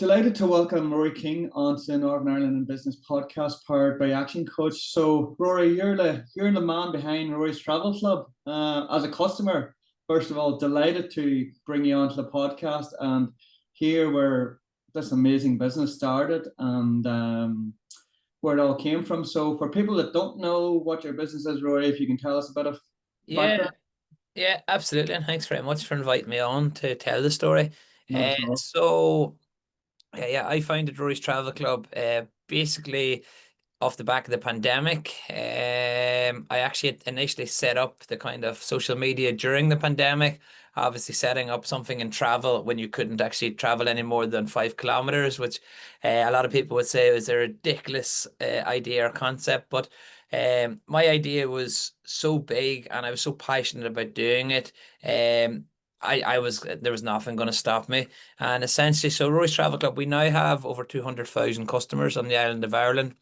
Delighted to welcome Rory King onto the Northern Ireland in Business podcast powered by Action Coach. So, Rory, you're the man behind Rory's Travel Club. As a customer, first of all, delighted to bring you onto the podcast and hear where this amazing business started and where it all came from. So, for people that don't know what your business is, Rory, if you can tell us a bit of Yeah, background. yeah, absolutely. And thanks very much for inviting me on to tell the story. Not at all. I founded Rory's Travel Club basically off the back of the pandemic. I actually initially set up the kind of social media during the pandemic, obviously setting up something in travel when you couldn't actually travel any more than 5 kilometers, which a lot of people would say was a ridiculous idea or concept. But my idea was so big and I was so passionate about doing it. There was nothing going to stop me. And essentially, so Roy's Travel Club, we now have over 200,000 customers on the island of Ireland.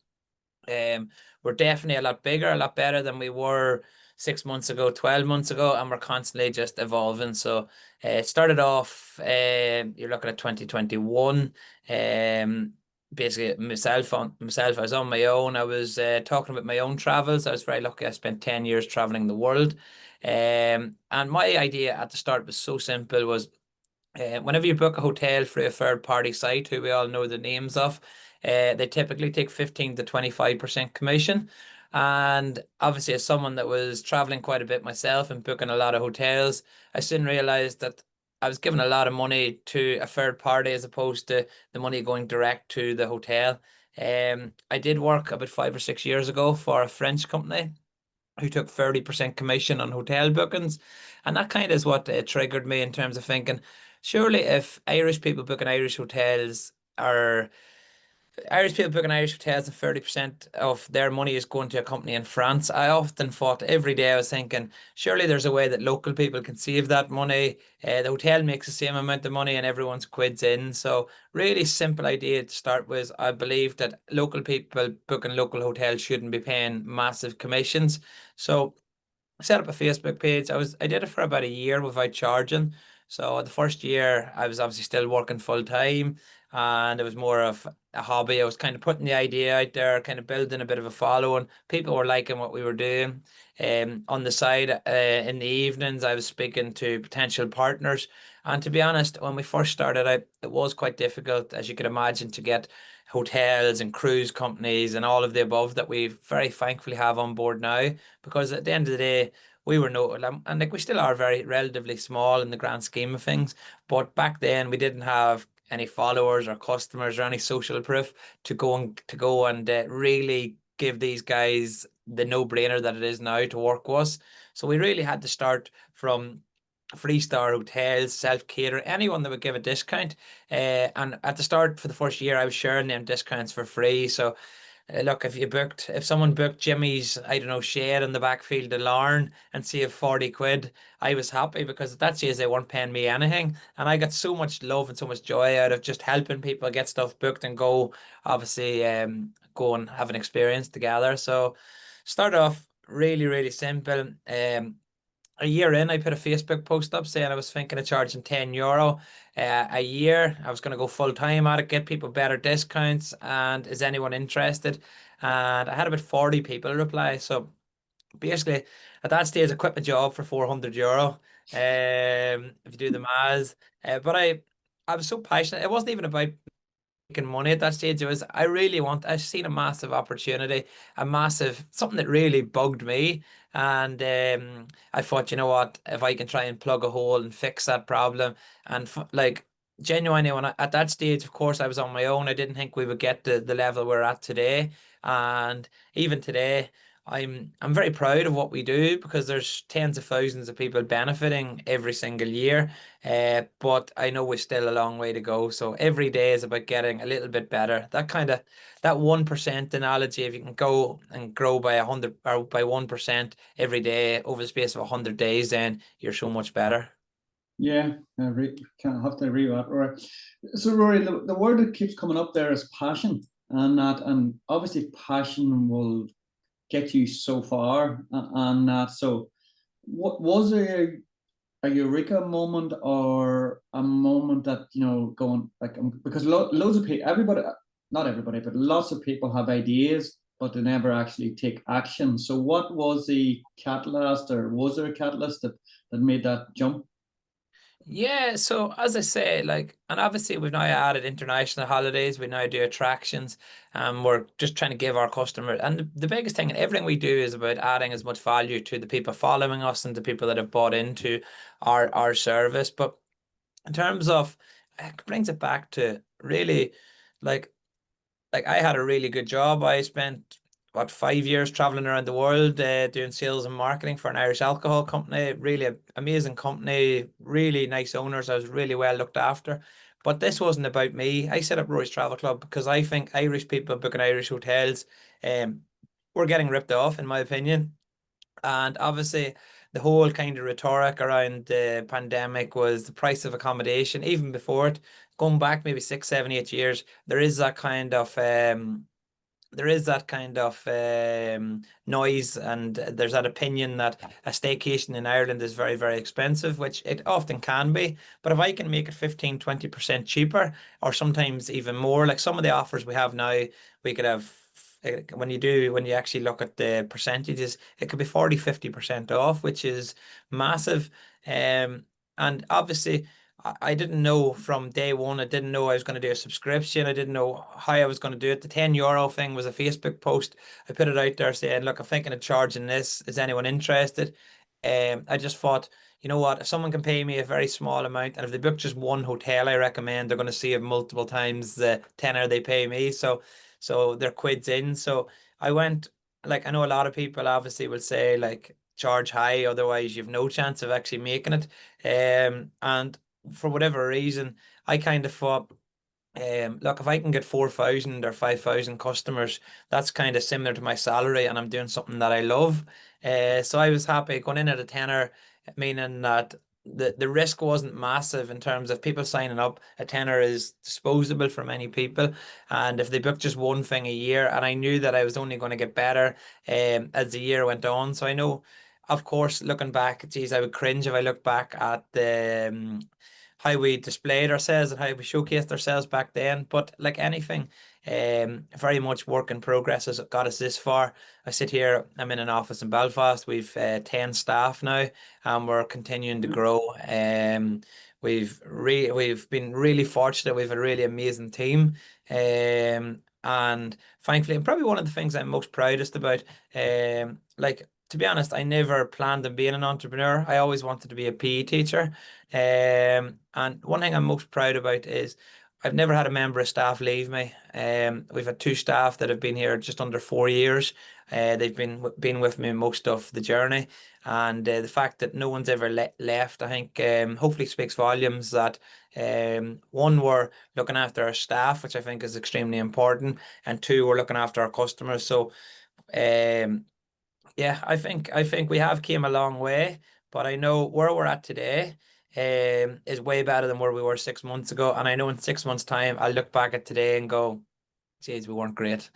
We're definitely a lot bigger, a lot better than we were 6 months ago, 12 months ago, and we're constantly just evolving. So it started off, you're looking at 2021. Basically, I was on my own. I was talking about my own travels. I was very lucky. I spent 10 years traveling the world. And my idea at the start was so simple was whenever you book a hotel through a third party site, who we all know the names of, they typically take 15 to 25% commission. And obviously, as someone that was traveling quite a bit myself and booking a lot of hotels, I soon realized that I was giving a lot of money to a third party as opposed to the money going direct to the hotel. I did work about 5 or 6 years ago for a French company who took 30% commission on hotel bookings. And that kind of is what triggered me in terms of thinking, surely if Irish people booking Irish hotels are Irish people booking Irish hotels and 30% of their money is going to a company in France. I often thought every day I was thinking, surely there's a way that local people can save that money. The hotel makes the same amount of money and everyone's quids in. So really simple idea to start with. I believe that local people booking local hotels shouldn't be paying massive commissions. So I set up a Facebook page. I did it for about a year without charging. So the first year I was obviously still working full time and it was more of a hobby. I was kind of putting the idea out there, kind of building a bit of a following. People were liking what we were doing. On the side, in the evenings, I was speaking to potential partners. And to be honest, when we first started out, it was quite difficult, as you could imagine, to get hotels and cruise companies and all of the above that we very thankfully have on board now, because at the end of the day, we were no, and like we still are very relatively small in the grand scheme of things. But back then, we didn't have any followers or customers or any social proof to go and really give these guys the no-brainer that it is now to work with us. So we really had to start from three-star hotels, self-cater, anyone that would give a discount. And at the start for the first year, I was sharing them discounts for free. So look, if someone booked Jimmy's, I don't know, shed in the backfield of Larne and saved 40 quid, I was happy because at that stage they weren't paying me anything. And I got so much love and so much joy out of just helping people get stuff booked and obviously, go and have an experience together. So start off really, really simple. A year in, I put a Facebook post up saying I was thinking of charging €10 a year. I was going to go full time at it, get people better discounts, and is anyone interested? And I had about 40 people reply. So basically, at that stage, I quit my job for €400. If you do the maths, but I was so passionate. It wasn't even about making money at that stage. I seen a massive opportunity, a massive something that really bugged me. And I thought, you know what, if I can try and plug a hole and fix that problem, and like genuinely, at that stage, of course, I was on my own. I didn't think we would get to the level we're at today. And even today, I'm very proud of what we do because there's tens of thousands of people benefiting every single year. But I know we're still a long way to go. So every day is about getting a little bit better. That 1% analogy, if you can go and grow by 100 or by 1% every day over the space of 100 days, then you're so much better. Yeah, can't have to agree with that, Rory. So, Rory, the word that keeps coming up there is passion, and obviously passion will get you so far, and that. So, what was there a eureka moment or a moment that going like because loads of people, everybody, not everybody, but lots of people have ideas, but they never actually take action. So, what was the catalyst, or was there a catalyst that made that jump? Yeah, so as I say, like, and obviously we've now added international holidays, we now do attractions, and we're just trying to give our customers, and the biggest thing, and everything we do is about adding as much value to the people following us and the people that have bought into our service. But in terms of, it brings it back to really, like, I had a really good job. I spent what 5 years traveling around the world doing sales and marketing for an Irish alcohol company. Really amazing company, really nice owners. I was really well looked after. But this wasn't about me. I set up Rory's Travel Club because I think Irish people booking Irish hotels um were getting ripped off, in my opinion. And obviously, the whole kind of rhetoric around the pandemic was the price of accommodation, even before it, going back maybe 6, 7, 8 years, there is that kind of noise, and there's that opinion that a staycation in Ireland is very, very expensive, which it often can be. But if I can make it 15, 20% cheaper, or sometimes even more, like some of the offers we have now, we could have, when you actually look at the percentages, it could be 40, 50% off, which is massive. And obviously, I didn't know from day one. I didn't know I was going to do a subscription. I didn't know how I was going to do it. The €10 thing was a Facebook post. I put it out there saying, look, I'm thinking of charging this. Is anyone interested? I just thought, you know what? If someone can pay me a very small amount, and if they book just one hotel, I recommend they're going to save multiple times the tenner they pay me. So their quid's in. So I went, like, I know a lot of people obviously will say, like, charge high, otherwise you've no chance of actually making it. And for whatever reason, I kind of thought, look, if I can get 4,000 or 5,000 customers, that's kind of similar to my salary, and I'm doing something that I love. So I was happy going in at a tenner, meaning that the risk wasn't massive in terms of people signing up. A tenner is disposable for many people, and if they book just one thing a year, and I knew that I was only going to get better as the year went on. So I know, of course, looking back, geez, I would cringe if I look back at the how we displayed ourselves and how we showcased ourselves back then. But like anything, very much work in progress has got us this far. I sit here, I'm in an office in Belfast. We've 10 staff now, and we're continuing to grow. We've been really fortunate. We've a really amazing team. And thankfully, and probably one of the things I'm most proudest about, like, to be honest, I never planned on being an entrepreneur. I always wanted to be a PE teacher. And one thing I'm most proud about is I've never had a member of staff leave me. We've had two staff that have been here just under 4 years. They've been with me most of the journey, and the fact that no one's ever left, I think, hopefully speaks volumes that one, we're looking after our staff, which I think is extremely important, and two, we're looking after our customers. So, um, yeah, I think we have came a long way, but I know where we're at today is way better than where we were 6 months ago. And I know in 6 months' time, I'll look back at today and go, geez, we weren't great.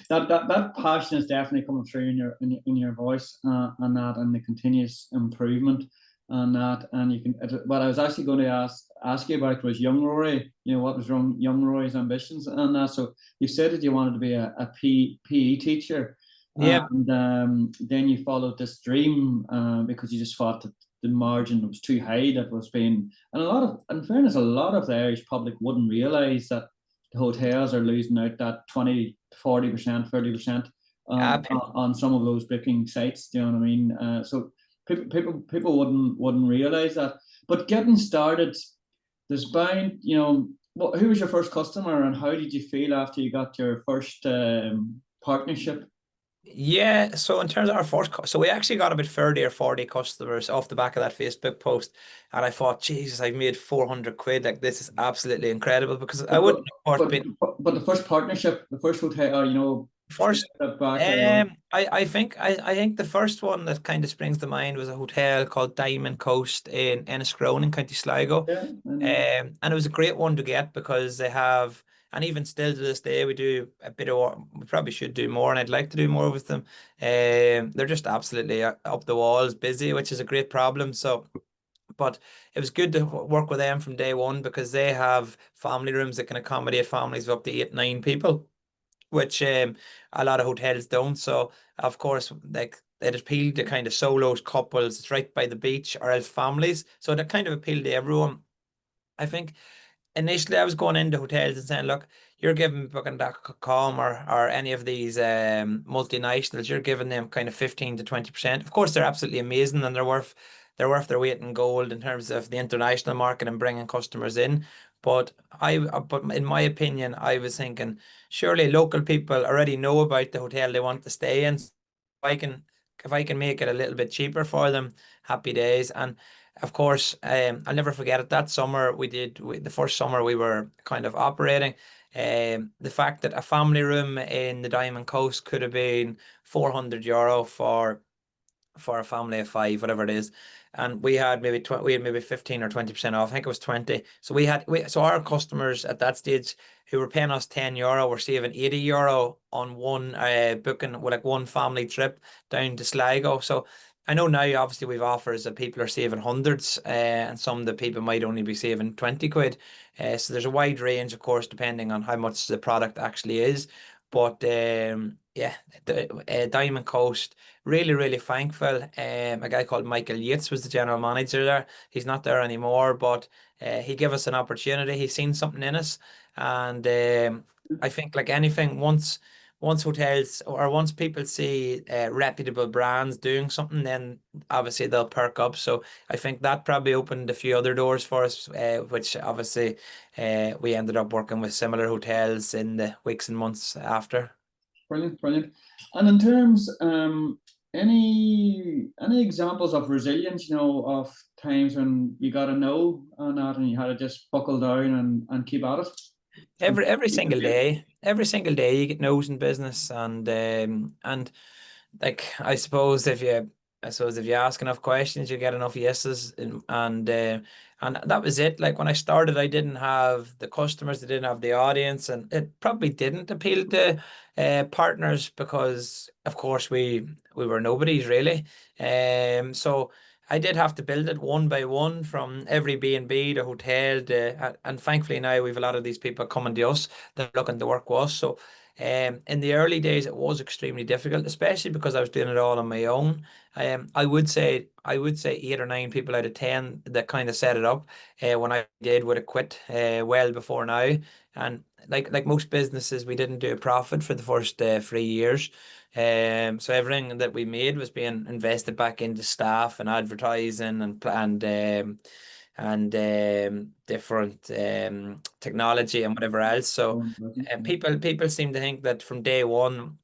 That passion is definitely coming through in your voice, and the continuous improvement and that. And you can, what I was actually going to ask you about was young Rory. What was young Rory's ambitions and that. So you said that you wanted to be a PE teacher, Yeah, and then you followed this dream because you just thought that the margin was too high that was being, and in fairness, a lot of the Irish public wouldn't realise that the hotels are losing out that 20, 40%, 30% uh, on some of those booking sites. Do you know what I mean? So people wouldn't realize that. But getting started, there's bound, who was your first customer, and how did you feel after you got your first partnership? yeah. So in terms of our first, so we actually got about 30 or 40 customers off the back of that Facebook post. And I thought, Jesus, I've made 400 quid. Like, this is absolutely incredible, because I But wouldn't, but of course, but been but the first partnership, the first hotel, first. step back there. I think the first one that kind of springs to mind was a hotel called Diamond Coast in Enniscrone in County Sligo. Yeah, I know. And it was a great one to get because they have And even still to this day, we do a bit of, we probably should do more, and I'd like to do more with them. They're just absolutely up the walls busy, which is a great problem. So, but it was good to work with them from day one because they have family rooms that can accommodate families of up to 8, 9 people, which a lot of hotels don't. So of course, like it appealed to kind of solos, couples, it's right by the beach, or else families. So that kind of appealed to everyone. I think initially I was going into hotels and saying, look, you're giving booking.com or any of these multinationals, you're giving them kind of 15 to 20%. Of course, they're absolutely amazing and they're worth their weight in gold in terms of the international market and bringing customers in. But in my opinion, I was thinking, surely local people already know about the hotel they want to stay in. I can if I can make it a little bit cheaper for them, happy days. And of course, I'll never forget it. That summer the first summer we were kind of operating. The fact that a family room in the Diamond Coast could have been €400 for a family of five, whatever it is. And we had maybe 15 or 20% off. I think it was 20. So so our customers at that stage who were paying us €10 were saving €80 on one booking with like one family trip down to Sligo. So I know now obviously we've offers that people are saving hundreds, and some that people might only be saving 20 quid. So there's a wide range, of course, depending on how much the product actually is. But yeah, the Diamond Coast, really, really thankful. A guy called Michael Yates was the general manager there. He's not there anymore, but he gave us an opportunity. He's seen something in us, and I think like anything, once hotels or once people see reputable brands doing something, then obviously they'll perk up. So I think that probably opened a few other doors for us, which obviously we ended up working with similar hotels in the weeks and months after. Brilliant, brilliant. And in terms, any examples of resilience, of times when you got to know on that and you had to just buckle down and keep at it? Every single day you get no's in business, and like I suppose if you ask enough questions, you get enough yeses, and that was it. Like when I started, I didn't have the customers, I didn't have the audience, and it probably didn't appeal to partners because, of course, we were nobodies really. So I did have to build it one by one from every B&B to hotel and thankfully now we've a lot of these people coming to us that are looking to work with us. So in the early days, it was extremely difficult, especially because I was doing it all on my own. I would say 8 or 9 people out of 10 that kind of set it up. When I did, would have quit well before now. And like most businesses, we didn't do a profit for the first 3 years. So everything that we made was being invested back into staff and advertising and different technology and whatever else. So people seem to think that from day one,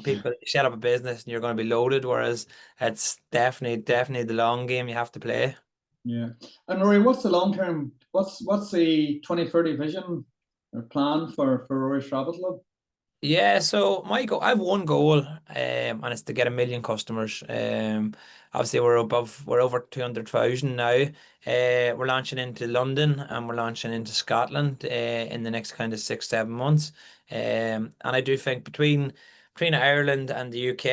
people set up a business and you're going to be loaded, whereas it's definitely the long game you have to play. Yeah. And Rory, what's the long term? What's the 2030 vision or plan for Rory's Travel Club? Yeah, so I have one goal, and it's to get 1 million customers. Obviously we're over 200,000 now. We're launching into London and we're launching into Scotland in the next kind of 6, 7 months. And I do think between Ireland and the UK,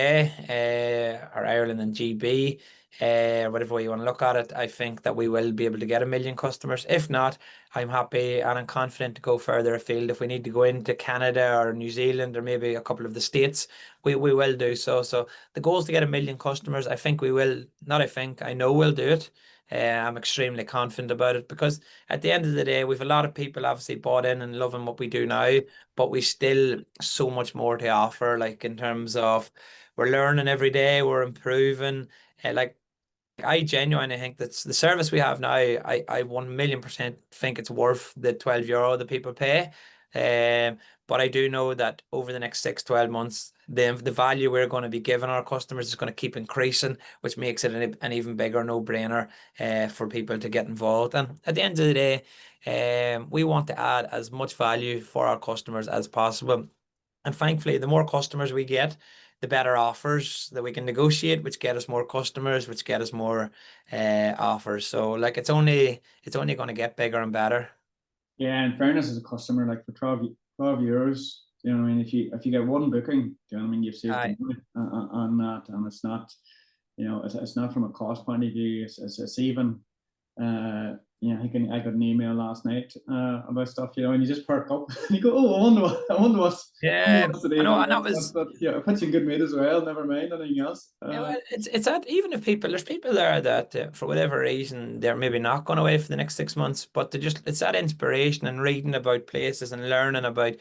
or Ireland and GB, whatever way you want to look at it, I think that we will be able to get 1 million customers. If not, I'm happy and I'm confident to go further afield. If we need to go into Canada or New Zealand or maybe a couple of the States, we will do so. So the goal is to get 1 million customers. I think we will, not I think, I know we'll do it. I'm extremely confident about it because at the end of the day, we've a lot of people obviously bought in and loving what we do now, but we still so much more to offer, like in terms of we're learning every day, we're improving. Like I genuinely think that's the service we have now. I 1 million% think it's worth the €12 that people pay. But I do know that over the next 6, 12 months, the value we're going to be giving our customers is going to keep increasing, which makes it an even bigger no-brainer for people to get involved. And at the end of the day, we want to add as much value for our customers as possible. And thankfully, the more customers we get, the better offers that we can negotiate, which get us more customers, which get us more offers. So like it's only going to get bigger and better. Yeah, in fairness, as a customer, like for €12. You know what I mean? If you get one booking, you know what I mean, you've saved the Aye. money on that, and it's not, it's not from a cost point of view. It's even I got an email last night about stuff, and you just perk up and you go, oh, I wonder Yeah, what's the I know, evening. and that was. It puts you in good mood as well. Never mind anything else. Yeah, well, it's that even if there's people there that for whatever reason they're maybe not going away for the next 6 months, but it's that inspiration and reading about places and learning about,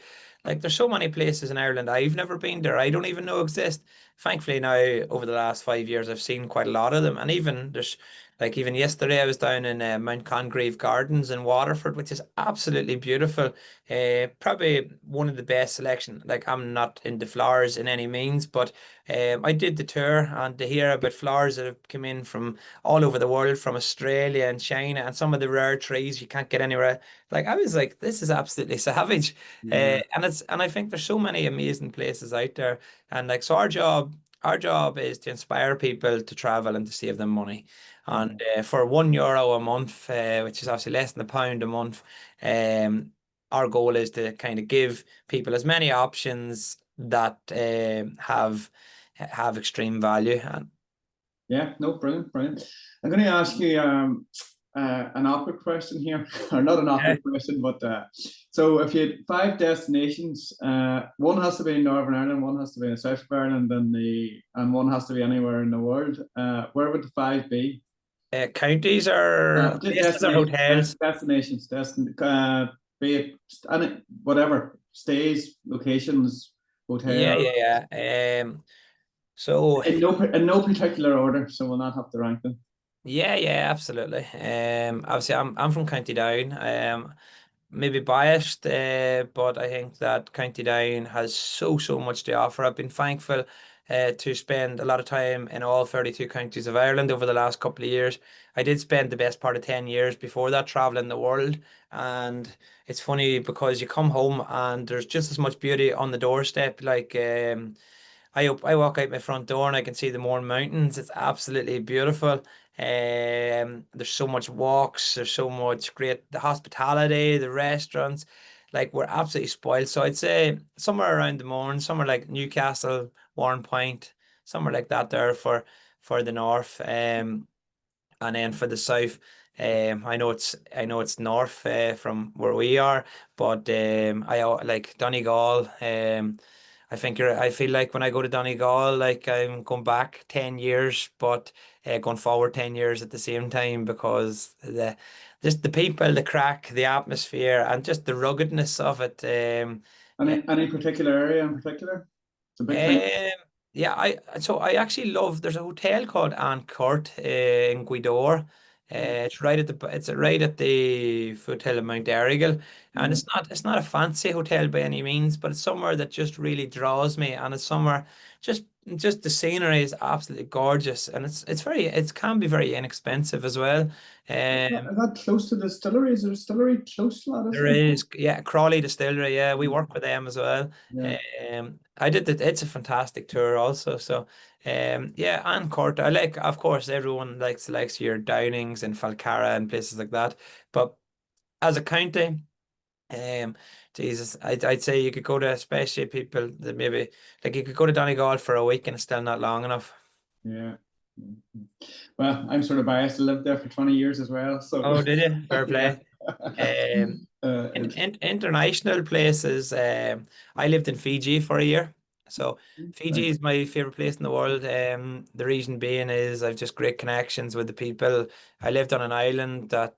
like, there's so many places in Ireland I've never been there, I don't even know exist. Thankfully now over the last 5 years I've seen quite a lot of them, and even there's, like, even yesterday I was down in Mount Congreve Gardens in Waterford, which is absolutely beautiful. Probably one of the best selection. Like, I'm not into flowers in any means, but I did the tour, and to hear about flowers that have come in from all over the world, from Australia and China, and some of the rare trees you can't get anywhere. Like, I was like, this is absolutely savage. Yeah. And I think there's so many amazing places out there. And like, so our job is to inspire people to travel and to save them money. And for €1 a month, which is obviously less than £1 a month, um, our goal is to kind of give people as many options that have extreme value. And Yeah, no, brilliant, brilliant. I'm going to ask you an awkward question here, or not an yeah, awkward question, but so if you had five destinations, one has to be in Northern Ireland, one has to be in the south of Ireland, and one has to be anywhere in the world. Where would the five be? counties or places or Destinations, hotels. be it whatever, stays, locations, Yeah, hotel, yeah, yeah. So in no particular order, so we'll not have to rank them. yeah, yeah, absolutely. Obviously, I'm from County Down. Maybe biased, but I think that County Down has so much to offer. I've been thankful to spend a lot of time in all 32 counties of Ireland over the last couple of years. I did spend the best part of 10 years before that traveling the world, and it's funny because you come home and there's just as much beauty on the doorstep. Like, I walk out my front door and I can see the Mourne Mountains. It's absolutely beautiful. There's so much walks. There's so much great, the hospitality, the restaurants. Like, we're absolutely spoiled. So I'd say somewhere around the Mourne, somewhere like Newcastle, Warren Point, somewhere like that there for the north. And then for the south, I know it's north from where we are, but like Donegal. I feel like when I go to Donegal, like I'm going back 10 years, but going forward 10 years at the same time, because just the people, the crack, the atmosphere, and just the ruggedness of it. Any particular area in particular? It's a big thing. Um, yeah, I actually love. There's a hotel called Court in Gweedore. It's right at the foothill of Mount Errigal, and Yeah. it's not a fancy hotel by any means, but it's somewhere that just really draws me, and it's somewhere just just the scenery is absolutely gorgeous, and it can be very inexpensive as well. Um, Is that close to the distillery? Is there a distillery close to that, is there there? is, yeah, Crawley Distillery. Yeah, we work with them as well. Yeah. I did that. It's a fantastic tour also. So, yeah, and Corta. Of course, everyone likes your Downings and Falcarra and places like that. But as a county, um, Jesus, I'd say you could go to, especially people that maybe, like, you could go to Donegal for a week and it's still not long enough. Yeah. Well, I'm sort of biased. I lived there for 20 years as well. So, Oh, did you? Fair yeah. play. Um, in It's, international places, I lived in Fiji for a year. So Fiji right. is my favorite place in the world. The reason being is I've just great connections with the people. I lived on an island where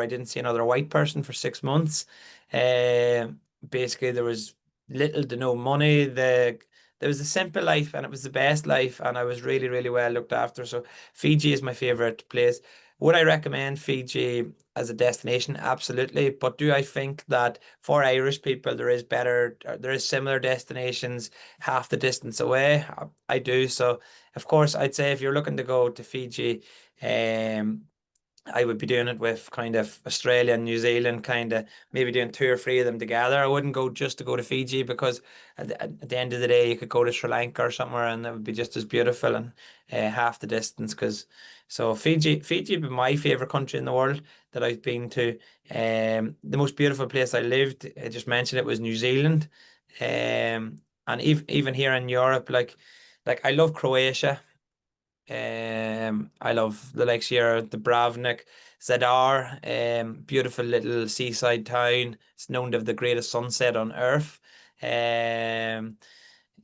I didn't see another white person for 6 months. Basically, there was little to no money. There was a simple life, and it was the best life, and I was really, really well looked after. So Fiji is my favorite place. Would I recommend Fiji as a destination? Absolutely. But do I think that for Irish people there is similar destinations half the distance away? I do. So, of course, I'd say if you're looking to go to Fiji, um, I would be doing it with kind of Australia and New Zealand, kind of maybe doing two or three of them together. I wouldn't go just to go to Fiji, because at the end of the day, you could go to Sri Lanka or somewhere and it would be just as beautiful, and half the distance, because So Fiji would be my favorite country in the world that I've been to. The most beautiful place I lived, I just mentioned it, was New Zealand. And even here in Europe, like I love Croatia. I love the likes here, Dubrovnik, Zadar, beautiful little seaside town. It's known to have the greatest sunset on earth. Um,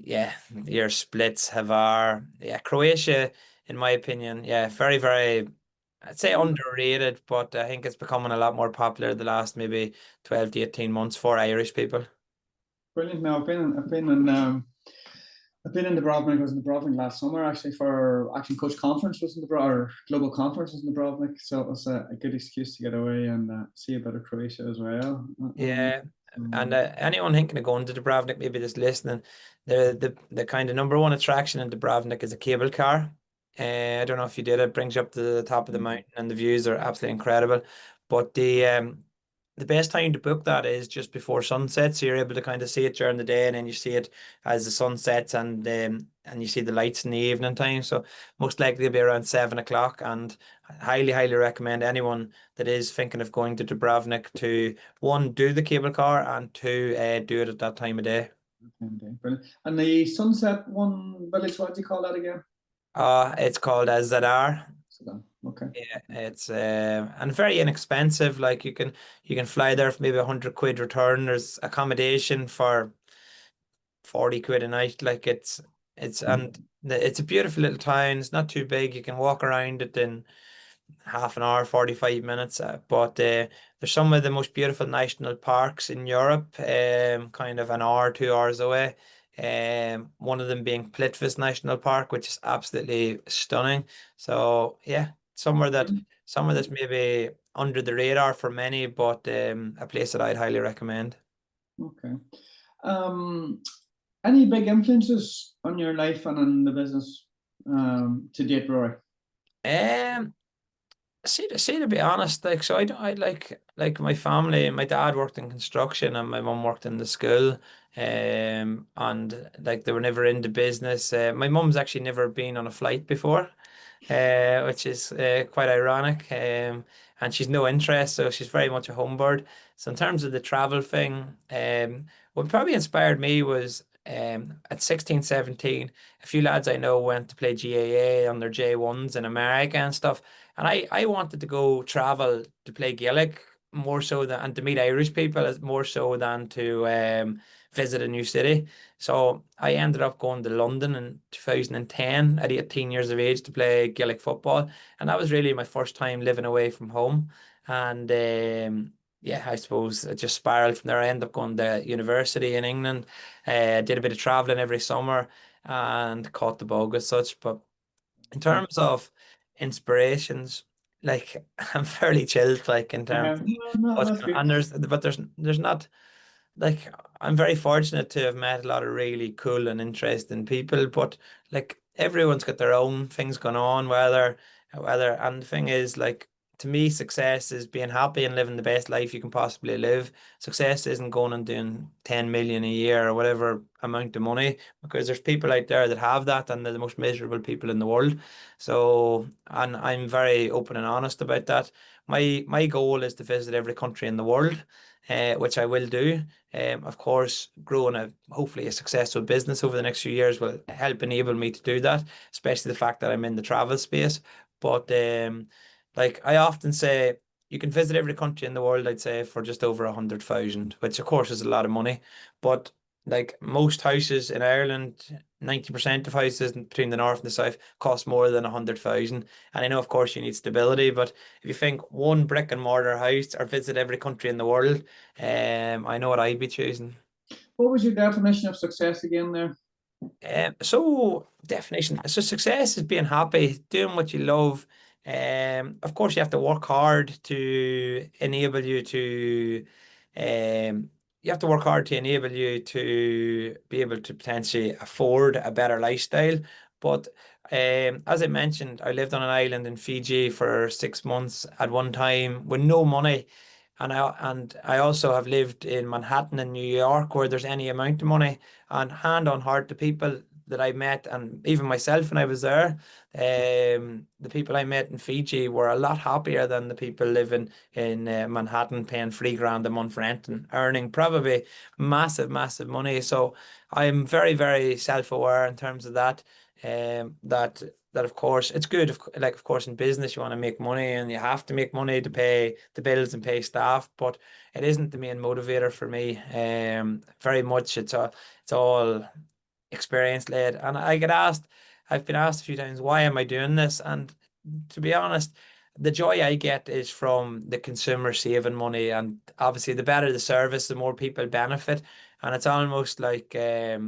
yeah, your Splits, Hvar. Yeah, Croatia, in my opinion, yeah, very, very, I'd say underrated, but I think it's becoming a lot more popular the last maybe 12 to 18 months for Irish people. Brilliant. Now I've been in Dubrovnik. I was in Dubrovnik last summer actually for Action Coach Conference was in or Global Conference was in Dubrovnik, so it was a good excuse to get away and see a bit of Croatia as well. Yeah, and Um, anyone thinking of going to Dubrovnik, maybe just listening, the kind of number one attraction in Dubrovnik is a cable car. I don't know if you did it, brings you up to the top of the mountain, and the views are absolutely incredible. But the best time to book that is just before sunset, so you're able to kind of see it during the day, and then you see it as the sun sets, and you see the lights in the evening time. So most likely it'll be around 7 o'clock, and I highly recommend anyone that is thinking of going to Dubrovnik to one, do the cable car, and two, do it at that time of day. okay, brilliant. And the sunset one village, what do you call that again? It's called Zadar. Okay. Yeah, it's and very inexpensive. Like you can fly there for maybe 100 quid return. There's accommodation for 40 quid a night. Like it's and it's a beautiful little town. It's not too big. You can walk around it in half an hour, 45 minutes. But there's some of the most beautiful national parks in Europe, kind of an hour, 2 hours away. One of them being Plitvice National Park, which is absolutely stunning. So yeah, somewhere that's maybe under the radar for many, but a place that I'd highly recommend. Okay. Um, any big influences on your life and on the business to date, Rory? Um, see to be honest, like so I like my family. My dad worked in construction and my mum worked in the school. And like they were never into business. My mum's actually never been on a flight before, which is quite ironic. And she's no interest, so she's very much a homebird. So in terms of the travel thing, what probably inspired me was at 16, 17, a few lads I know went to play GAA on their J1s in America and stuff. And I wanted to go travel to play Gaelic more so than and to meet Irish people more so than to visit a new city. So I ended up going to London in 2010 at 18 years of age to play Gaelic football. And that was really my first time living away from home. And yeah, I suppose it just spiraled from there. I ended up going to university in England, did a bit of traveling every summer and caught the bug as such. But in terms of inspirations, like I'm fairly chilled, like in terms of No, no, what's that's going on. good. And there's not like I'm very fortunate to have met a lot of really cool and interesting people, but like everyone's got their own things going on, whether and the thing is like to me success is being happy and living the best life you can possibly live. Success isn't going and doing 10 million a year or whatever amount of money, because there's people out there that have that and they're the most miserable people in the world. So and I'm very open and honest about that. My goal is to visit every country in the world, which I will do. Of course, growing a hopefully a successful business over the next few years will help enable me to do that, especially the fact that I'm in the travel space. But like I often say, you can visit every country in the world, I'd say, for just over 100,000, which of course is a lot of money. But like most houses in Ireland, 90% of houses between the north and the south cost more than 100,000. And I know, of course, you need stability, but if you think one brick and mortar house or visit every country in the world, I know what I'd be choosing. What was your definition of success again there? So definition. So success is being happy, doing what you love. Of course, you have to work hard to enable you to. You have to work hard to enable you to be able to potentially afford a better lifestyle. But as I mentioned, I lived on an island in Fiji for 6 months at one time with no money. And I also have lived in Manhattan and New York where there's any amount of money. And hand on heart, the people that I met, and even myself when I was there, the people I met in Fiji were a lot happier than the people living in Manhattan, paying 3 grand a month rent and earning probably massive, massive money. So I'm very, very self-aware in terms of that. That of course it's good. Like of course in business you want to make money and you have to make money to pay the bills and pay staff, but it isn't the main motivator for me. Very much it's all experience led. And I've been asked a few times, why am I doing this? And to be honest, the joy I get is from the consumer saving money. And obviously, the better the service, the more people benefit. And it's almost like I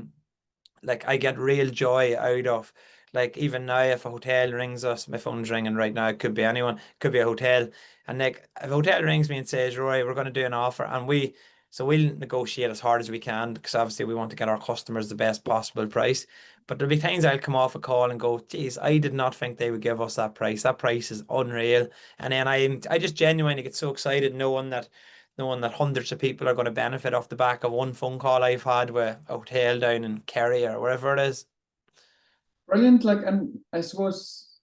get real joy out of, like, even now if a hotel rings us, my phone's ringing right now, it could be anyone, it could be a hotel, and like if a hotel rings me and says, Rory, we're going to do an offer, and we'll negotiate as hard as we can, because obviously we want to get our customers the best possible price. But there'll be times I'll come off a call and go, geez, I did not think they would give us that price. That price is unreal. And then I just genuinely get so excited knowing that hundreds of people are going to benefit off the back of one phone call I've had with a hotel down in Kerry or wherever it is. Brilliant. Like, and I suppose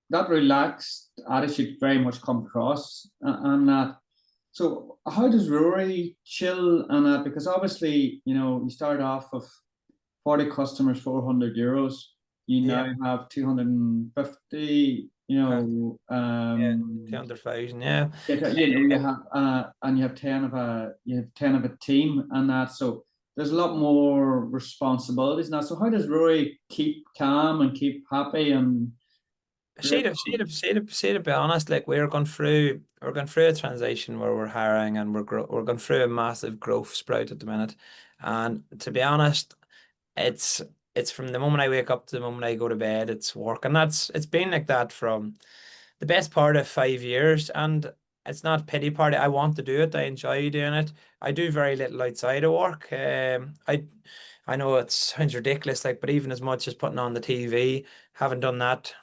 that relaxed attitude very much come across, and that. So how does Rory chill and that? Because obviously, you start off with 40 customers, €400. You Yeah. now have 250, Yeah. Yeah. 200,000. Yeah. you have and you have 10 of a team and that. So there's a lot more responsibilities now. So how does Rory keep calm and keep happy and To be honest, like we're going through a transition where we're hiring, and we're going through a massive growth sprout at the minute. And to be honest, it's it's from the moment I wake up to the moment I go to bed, it's work. And it's been like that from the best part of 5 years. And it's not pity party. I want to do it. I enjoy doing it. I do very little outside of work. I know it sounds ridiculous, like, but even as much as putting on the TV, haven't done that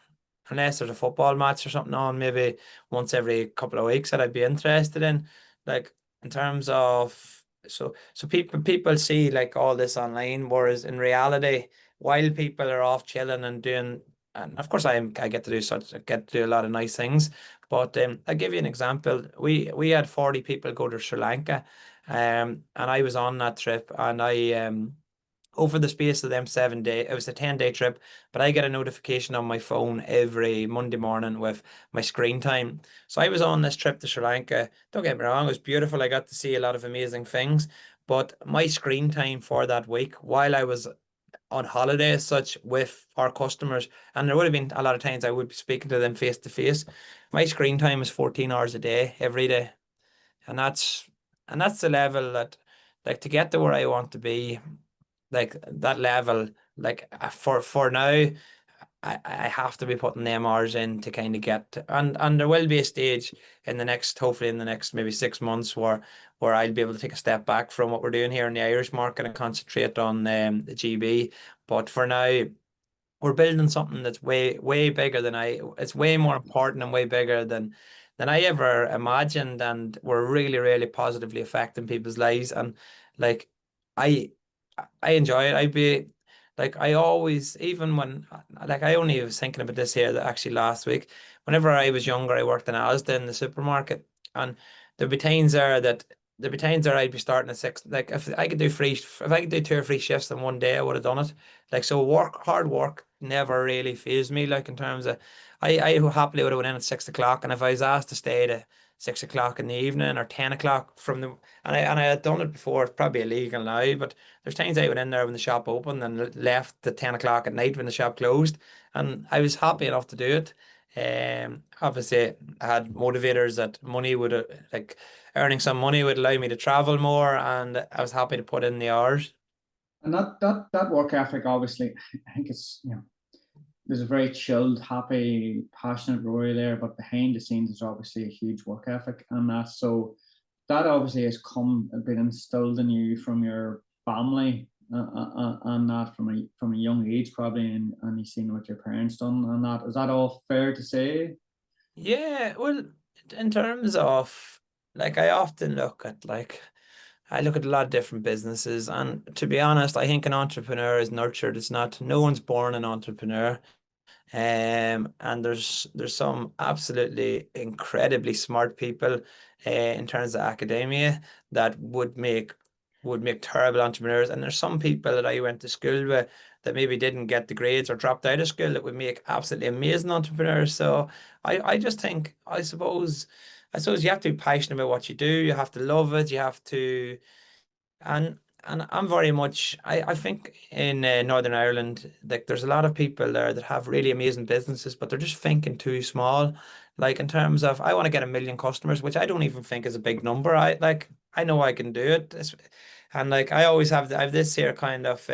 unless there's a football match or something on, maybe once every couple of weeks that I'd be interested in. Like, in terms of, so people see like all this online, whereas in reality, while people are off chilling and doing, and of course I get to do a lot of nice things. But I'll give you an example. We had 40 people go to Sri Lanka, and I was on that trip, and I over the space of them 7 days, it was a 10-day trip, but I get a notification on my phone every Monday morning with my screen time. So I was on this trip to Sri Lanka. Don't get me wrong, it was beautiful. I got to see a lot of amazing things, but my screen time for that week, while I was on holiday as such with our customers, and there would have been a lot of times I would be speaking to them face to face, my screen time is 14 hours a day, every day. And that's the level that, like, to get to where I want to be, like that level, like for now, I have to be putting them hours in to kind of and there will be a stage in the next, hopefully in the next maybe 6 months, where I'll be able to take a step back from what we're doing here in the Irish market and concentrate on the GB. But for now, we're building something that's way, way bigger than it's way more important and way bigger than I ever imagined. And we're really, really positively affecting people's lives. And like, I, I enjoy it. I'd be like, I always, even when, like, I only was thinking about this here that actually last week, whenever I was younger, I worked in Asda in the supermarket, and there'd be times there that there'd be times there I'd be starting at 6. Like, if I could do 2 or 3 shifts in one day, I would have done it. Like, so hard work never really fazed me. Like, in terms of, I happily would have went in at 6 o'clock, and if I was asked to stay to 6 o'clock in the evening or 10 o'clock and I had done it before, it's probably illegal now, but there's times I went in there when the shop opened and left at 10 o'clock at night when the shop closed, and I was happy enough to do it. Obviously, I had motivators that money would like earning some money would allow me to travel more, and I was happy to put in the hours. and that work ethic, obviously, I think there's a very chilled, happy, passionate Rory there, but behind the scenes is obviously a huge work ethic, and that obviously has been instilled in you from your family, and that from a young age probably, and you've seen what your parents done, and that is that all fair to say? Yeah, well, in terms of, like, I often look at, like, I look at a lot of different businesses, and to be honest, I think an entrepreneur is nurtured. It's not, no one's born an entrepreneur. And there's some absolutely incredibly smart people in terms of academia that would make terrible entrepreneurs. And there's some people that I went to school with that maybe didn't get the grades or dropped out of school that would make absolutely amazing entrepreneurs. So I just think, I suppose you have to be passionate about what you do. You have to love it. You have to, and I'm very much, I think in Northern Ireland, like there's a lot of people there that have really amazing businesses, but they're just thinking too small. Like in terms of, I want to get 1 million customers, which I don't even think is a big number. I know I can do it. And like I always I have this here kind of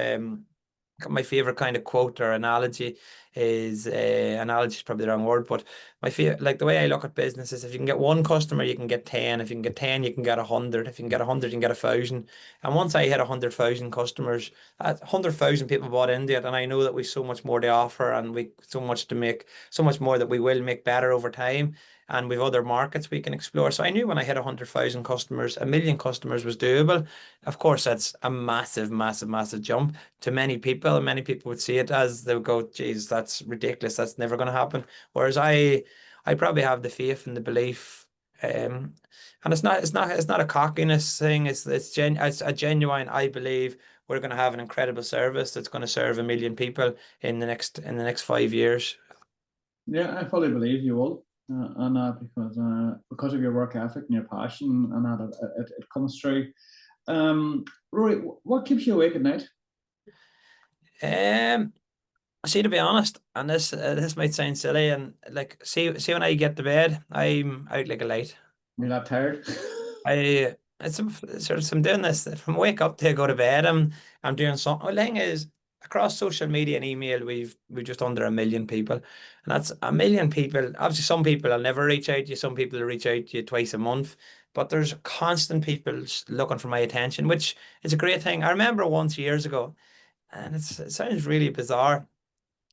my favorite kind of quote or analogy is analogy is probably the wrong word, but my favorite, like the way I look at business is if you can get one customer, you can get 10. If you can get 10, you can get 100. If you can get 100, you can get 1,000. And once I hit 100,000 customers, 100,000 people bought into it, and I know that we've so much more to offer, and we so much to make, so much more that we will make better over time. And we've other markets we can explore. So I knew when I hit 100,000 customers, 1 million customers was doable. Of course, that's a massive, massive, massive jump to many people, and many people would see it as they would go, geez, that's ridiculous. That's never going to happen. Whereas I probably have the faith and the belief, and it's not a cockiness thing. It's a genuine. I believe we're going to have an incredible service that's going to serve 1 million people in the next 5 years. Yeah, I fully believe you will on that because of your work ethic and your passion and that it comes through. Rory, what keeps you awake at night? Um, See, to be honest, and this might sound silly, and like, see when I get to bed, I'm out like a light. You're not tired? It's sort of I'm doing this from wake up to go to bed. I'm doing something. The thing is, across social media and email, we've just under 1 million people, and that's 1 million people. Obviously, some people will never reach out to you. Some people will reach out to you twice a month, but there's constant people looking for my attention, which is a great thing. I remember once years ago, and it sounds really bizarre.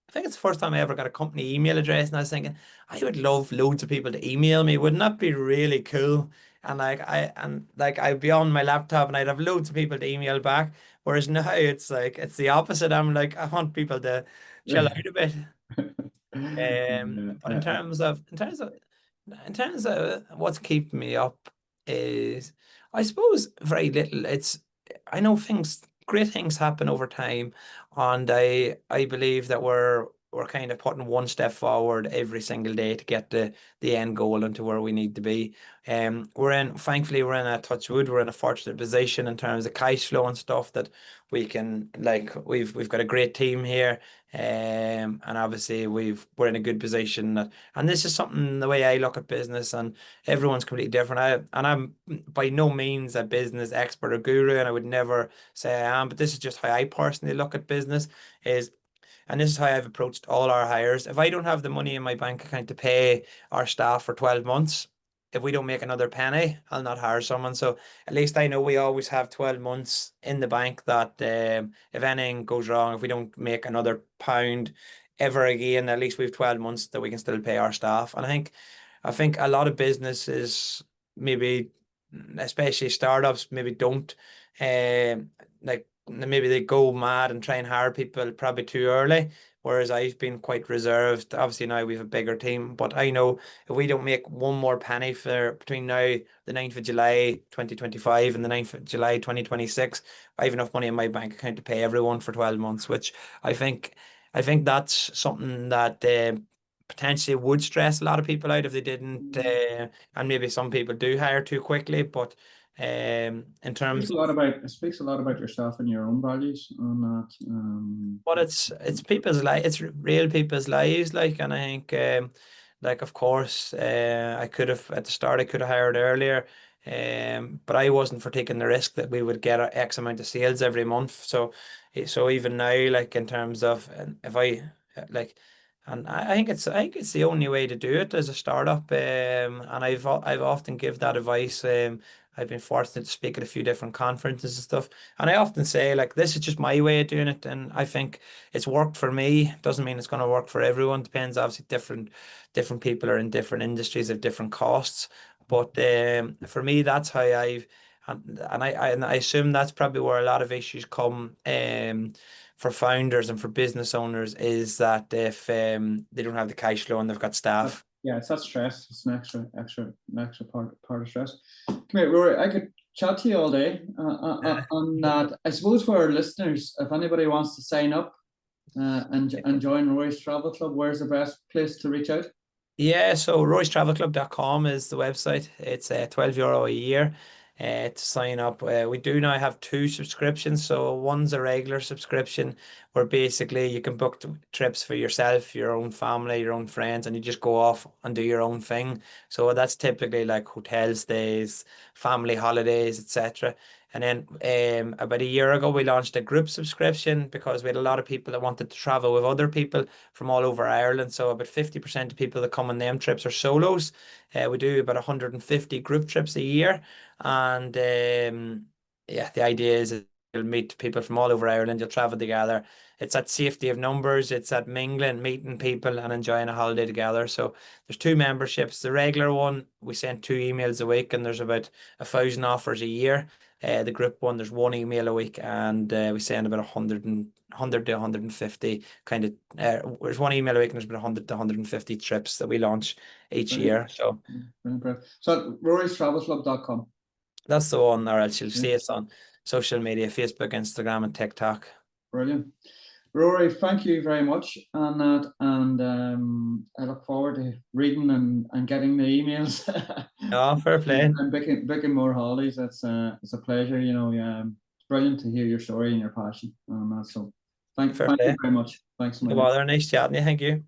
I think it's the first time I ever got a company email address, and I was thinking, I would love loads of people to email me. Wouldn't that be really cool? And I'd be on my laptop and I'd have loads of people to email back. Whereas now it's the opposite. I'm like, I want people to chill out a bit. But in Yeah, terms of what's keeping me up is, I suppose, very little. I know great things happen over time, and I believe that we're kind of putting one step forward every single day to get the end goal and to where we need to be. Thankfully, we're in a touch wood, we're in a fortunate position in terms of cash flow and stuff that we can, like, we've got a great team here. And obviously we're in a good position and this is something, the way I look at business, and everyone's completely different. I'm by no means a business expert or guru, and I would never say I am, but this is just how I personally look at business is, and this is how I've approached all our hires. If I don't have the money in my bank account to pay our staff for 12 months, if we don't make another penny, I'll not hire someone. So at least I know we always have 12 months in the bank that if anything goes wrong, if we don't make another pound ever again, at least we have 12 months that we can still pay our staff. And I think a lot of businesses, maybe especially startups, maybe don't like, maybe they go mad and try and hire people probably too early, whereas I've been quite reserved. Obviously now we have a bigger team, but I know if we don't make one more penny for between now, the 9th of July 2025 and the 9th of July 2026, I have enough money in my bank account to pay everyone for 12 months, which I think I think that's something that potentially would stress a lot of people out if they didn't, and maybe some people do hire too quickly, but in terms, it speaks a lot about yourself and your own values on that. but it's people's life, it's real people's lives, like, and I think, like, of course, I could have at the start, I could have hired earlier, but I wasn't for taking the risk that we would get a X amount of sales every month. So even now, like in terms of, and if I like, and I think it's the only way to do it as a startup, and I've often give that advice. I've been fortunate to speak at a few different conferences and stuff. And I often say, like, this is just my way of doing it. And I think it's worked for me. Doesn't mean it's going to work for everyone. Depends, obviously, different people are in different industries, have different costs. But for me, that's how And I assume that's probably where a lot of issues come for founders and for business owners, is that if they don't have the cash flow and they've got staff. Yeah, it's that stress. It's an extra part of stress. Come here, Rory. I could chat to you all day on that. I suppose for our listeners, if anybody wants to sign up and join Rory's Travel Club, where's the best place to reach out? Yeah, so roystravelclub.com is the website. It's €12 a year to sign up. We do now have two subscriptions. So one's a regular subscription where basically you can book trips for yourself, your own family, your own friends, and you just go off and do your own thing. So that's typically like hotel stays, family holidays, etc. And then about a year ago, we launched a group subscription because we had a lot of people that wanted to travel with other people from all over Ireland. So about 50% of people that come on them trips are solos. We do about 150 group trips a year. And yeah, the idea is you'll meet people from all over Ireland, you'll travel together. It's that safety of numbers, it's that mingling, meeting people and enjoying a holiday together. So there's two memberships. The regular one, we send 2 emails a week and there's about 1,000 offers a year. The group one, there's 1 email a week and we send about 100 to 150 kind of, there's 1 email a week and there's about 100 to 150 trips that we launch each year. So rorystravelclub.com. That's the one, or else you'll see us on social media, Facebook, Instagram, and TikTok. Brilliant. Rory, thank you very much on that, and I look forward to reading and getting the emails. Oh, fair play. And booking more holidays. It's a pleasure. You know, it's brilliant to hear your story and your passion on that. So, thank you very much. Thanks so much. No bother. Nice chatting to you. Thank you.